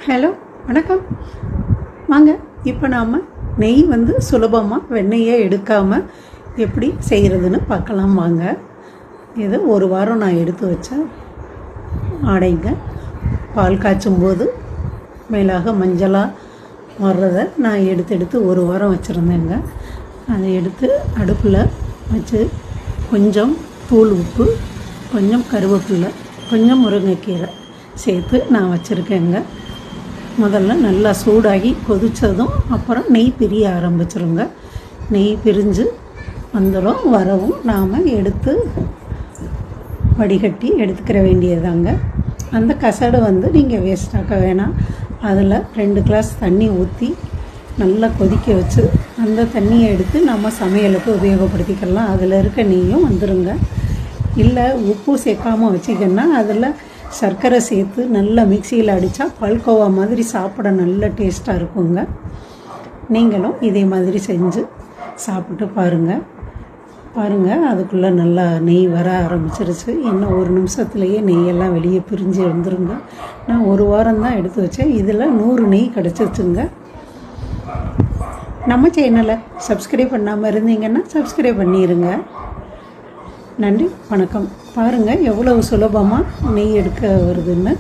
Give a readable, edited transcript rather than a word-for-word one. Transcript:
Hello, வணக்கம். வாங்க, இப்போ நாம் நெய் சுலபமாக வெண்ணெயை எடுக்காமல் எப்படி செய்கிறதுன்னு பார்க்கலாம். வாங்க. இது ஒரு வாரம் நான் எடுத்து வச்ச ஆடைங்க. பால் காய்ச்சும் போது மேலாக மஞ்சளாக வர்றதை நான் எடுத்து ஒரு வாரம் வச்சுருந்தேங்க. அதை எடுத்து அடுப்பில் வச்சு கொஞ்சம் தூள் உப்பு, கொஞ்சம் கருவேப்பிலை, கொஞ்சம் முருங்கைக்கீரை சேர்த்து நான் வச்சுருக்கேங்க. முதல்ல நல்லா சூடாகி கொதித்ததும் அப்புறம் நெய் பிரிய ஆரம்பிச்சிருங்க. நெய் பிரிஞ்சு வந்துடும். வரவும் நாம் எடுத்து வடிகட்டி எடுத்துக்கிற வேண்டியதாங்க. அந்த கசடை நீங்கள் வேஸ்டாக்க வேணாம். அதில் 2 கிளாஸ் தண்ணி ஊற்றி நல்லா கொதிக்க வச்சு அந்த தண்ணியை எடுத்து நம்ம சமையலுக்கு உபயோகப்படுத்திக்கலாம். அதில் இருக்க நெய்யும் வந்துடுங்க. இல்லை உப்பு சேர்க்காமல் வச்சிங்கன்னா அதில் சர்க்கரை சேர்த்து நல்லா மிக்சியில் அடித்தா பால்கோவா மாதிரி சாப்பிட நல்ல டேஸ்ட்டாக இருக்குங்க. நீங்களும் இதே மாதிரி செஞ்சு சாப்பிட்டு பாருங்கள். அதுக்குள்ளே நல்லா நெய் வர ஆரம்பிச்சிருச்சு. இன்னும் ஒரு நிமிஷத்துலேயே நெய்யெல்லாம் வெளியே பிரிஞ்சு வந்துருங்க. நான் ஒரு வாரம் தான் எடுத்து வச்சேன். இதில் 100 நெய் கிடச்சிருச்சுங்க. நம்ம சேனலை சப்ஸ்கிரைப் பண்ணாமல் இருந்தீங்கன்னா சப்ஸ்கிரைப் பண்ணிடுங்க. நன்றி, வணக்கம். பாருங்கள் எவ்வளவு சுலபமாக நெய் எடுக்க வருதுன்னு.